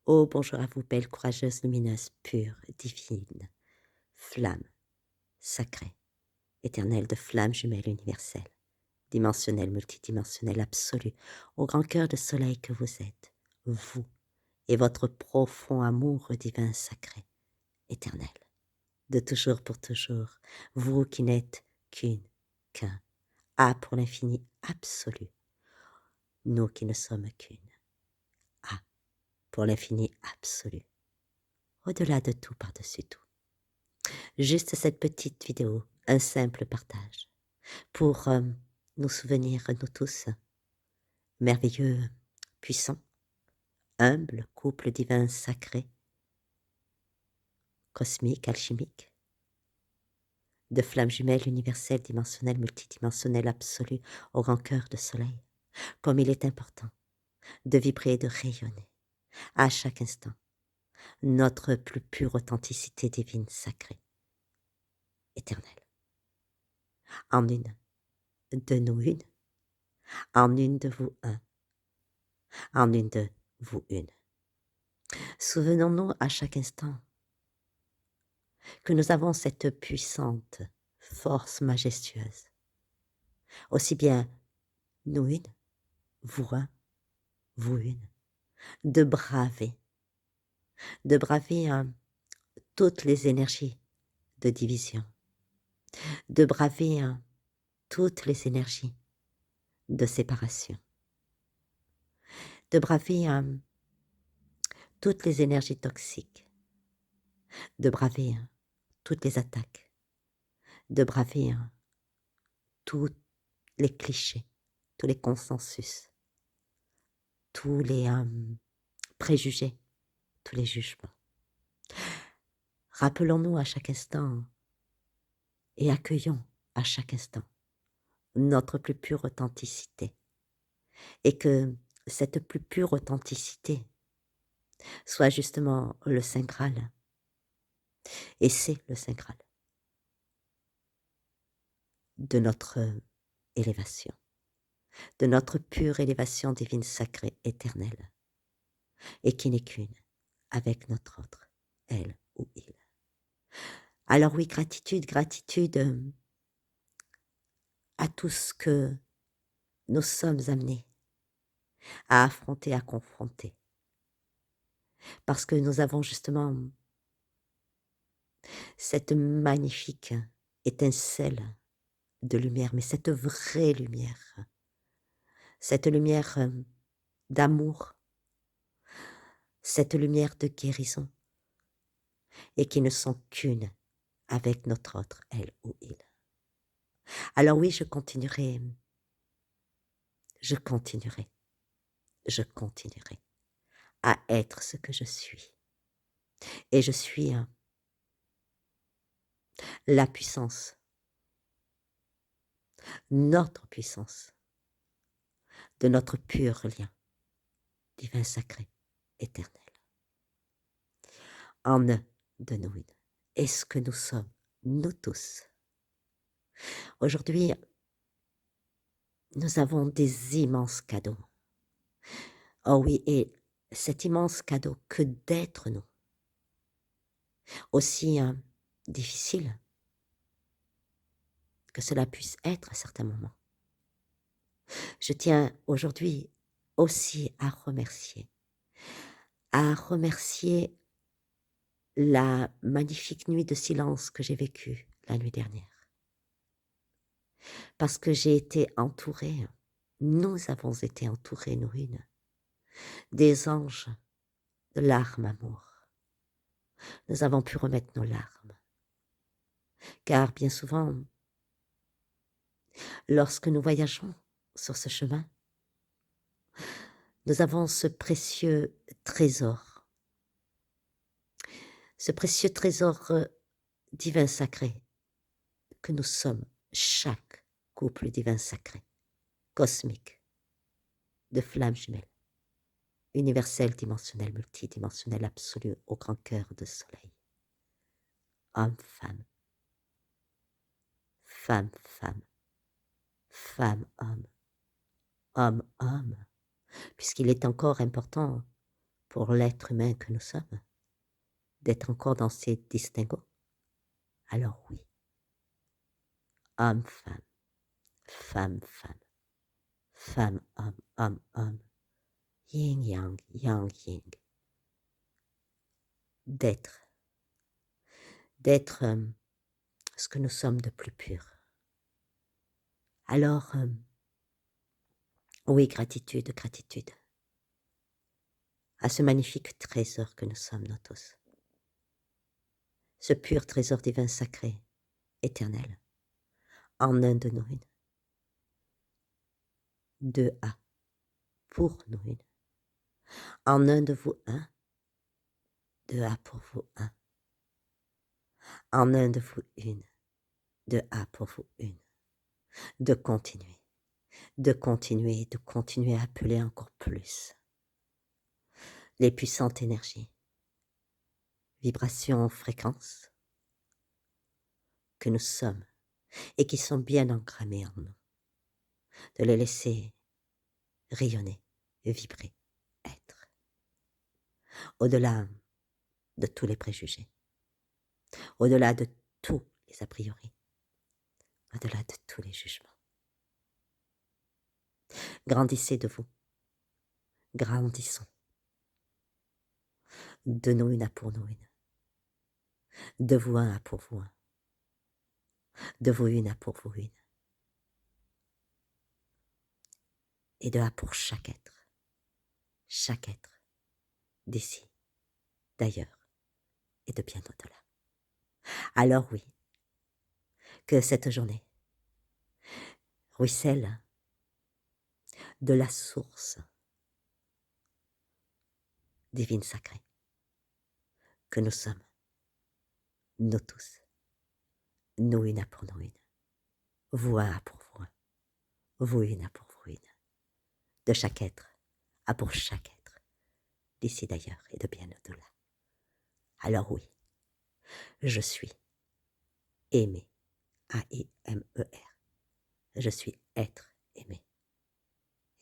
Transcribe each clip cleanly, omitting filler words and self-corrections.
Oh, bonjour à vous, belle, courageuse, lumineuse, pure, divine, flamme, sacrée, éternelle de flamme jumelle universelle, dimensionnelle, multidimensionnelle, absolue, au grand cœur de soleil que vous êtes, vous et votre profond amour divin sacré, éternel, de toujours pour toujours, vous qui n'êtes qu'un, A pour l'infini absolu, nous qui ne sommes qu'une, A pour l'infini absolu, au-delà de tout, par-dessus tout. Juste cette petite vidéo, un simple partage, pour nous souvenir, nous tous, merveilleux, puissants, humbles, couple divin sacré, cosmique, alchimique, de flammes jumelles universelles, dimensionnelles, multidimensionnelles, absolues, au grand cœur de soleil, comme il est important de vibrer et de rayonner, à chaque instant, notre plus pure authenticité divine sacrée, éternelle, en une, de nous une, en une de vous un, en une de vous une. Souvenons-nous à chaque instant que nous avons cette puissante force majestueuse, aussi bien nous une, vous un, vous une, de braver toutes les énergies de division, de braver toutes les énergies de séparation, de braver toutes les énergies toxiques, de braver toutes les attaques, de braver tous les clichés, tous les consensus, tous les préjugés, tous les jugements. Rappelons-nous à chaque instant et accueillons à chaque instant notre plus pure authenticité et que cette plus pure authenticité soit justement le Saint Graal. Et c'est le Saint Graal de notre élévation, de notre pure élévation divine, sacrée, éternelle, et qui n'est qu'une avec notre autre, elle ou il. Alors oui, gratitude à tout ce que nous sommes amenés à affronter, à confronter, parce que nous avons justement cette magnifique étincelle de lumière, mais cette vraie lumière, cette lumière d'amour, cette lumière de guérison, et qui ne sont qu'une avec notre autre, elle ou il. Alors oui, je continuerai, je continuerai, je continuerai à être ce que je suis. Et je suis la puissance, notre puissance, de notre pur lien divin sacré, éternel. En un de nous une. Et ce que nous sommes, nous tous. Aujourd'hui, nous avons des immenses cadeaux. Oh oui, et cet immense cadeau que d'être nous, aussi difficile que cela puisse être à certains moments. Je tiens aujourd'hui aussi à remercier la magnifique nuit de silence que j'ai vécue la nuit dernière. Parce que j'ai été entourée, nous avons été entourés, nous une, des anges de larmes amour. Nous avons pu remettre nos larmes. Car bien souvent, lorsque nous voyageons sur ce chemin, nous avons ce précieux trésor divin sacré que nous sommes, chaque couple divin sacré, cosmique, de flammes jumelles, universel, dimensionnel, multidimensionnel, absolu, au grand cœur de soleil. Homme, femme, femme, femme, femme, homme, homme, homme, puisqu'il est encore important pour l'être humain que nous sommes, d'être encore dans ces distinguos, alors oui, homme, femme, femme, femme, femme, homme, homme, homme, yin, yang, yang, yin, d'être, ce que nous sommes de plus pur. Alors, oui, gratitude, gratitude à ce magnifique trésor que nous sommes, nous tous. Ce pur trésor divin sacré, éternel, en un de nous une, deux A, pour nous une, en un de vous un, deux A pour vous un, en un de vous une, deux A pour vous une, de continuer, de continuer, de continuer à appeler encore plus les puissantes énergies, vibrations, fréquences que nous sommes et qui sont bien engrammées en nous, de les laisser rayonner, vibrer, être, au-delà de tous les préjugés, au-delà de tous les a priori, au-delà de tous les jugements. Grandissez de vous, grandissons, de nous une à pour nous une, de vous un à pour vous un, de vous une à pour vous une, et de A pour chaque être, d'ici, d'ailleurs, et de bien au-delà. Alors oui, que cette journée ruisselle de la source divine sacrée que nous sommes, nous tous, nous une à pour nous une, vous un à pour vous un, vous une à pour vous une, de chaque être à pour chaque être, d'ici d'ailleurs et de bien au-delà. Alors oui, je suis aimé, A-I-M-E-R, je suis être aimé,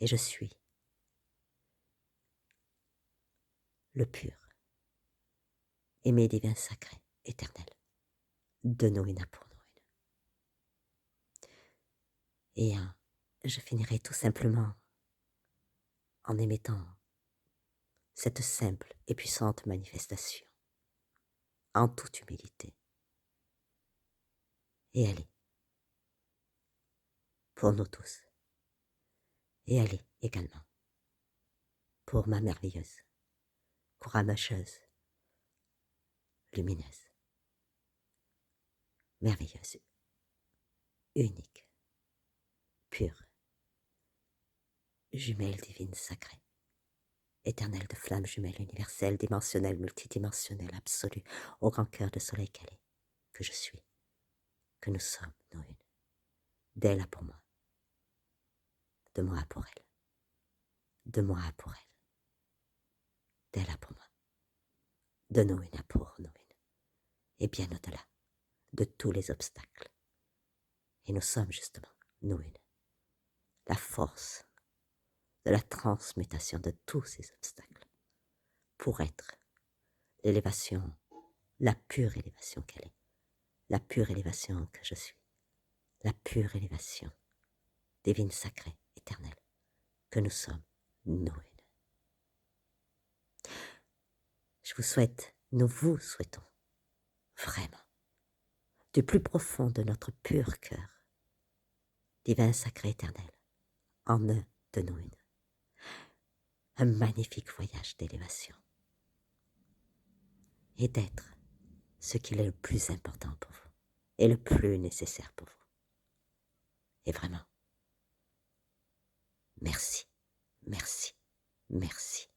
et je suis le pur, aimé divin sacré, éternel, de nous une à pour nous une. Et je finirai tout simplement en émettant cette simple et puissante manifestation, en toute humilité. Et elle est pour nous tous. Et elle est également pour ma merveilleuse, courageuse, lumineuse, merveilleuse, unique, pure, jumelle divine sacrée, éternelle de flamme jumelle universelle, dimensionnelle, multidimensionnelle, absolue, au grand cœur de soleil qu'elle est, que je suis, que nous sommes, nous une, d'elle à pour moi, de moi à pour elle, de moi à pour elle, d'elle à pour moi, de nous une à pour nous une, et bien au-delà de tous les obstacles. Et nous sommes justement, nous une, la force de la transmutation de tous ces obstacles pour être l'élévation, la pure élévation qu'elle est, la pure élévation que je suis, la pure élévation divine sacrée, éternelle, que nous sommes, nous une. Je vous souhaite, nous vous souhaitons, vraiment, du plus profond de notre pur cœur, divin sacré éternel, en un de nous une, un magnifique voyage d'élévation, et d'être ce qu'il est le plus important pour vous, et le plus nécessaire pour vous. Et vraiment, merci, merci, merci.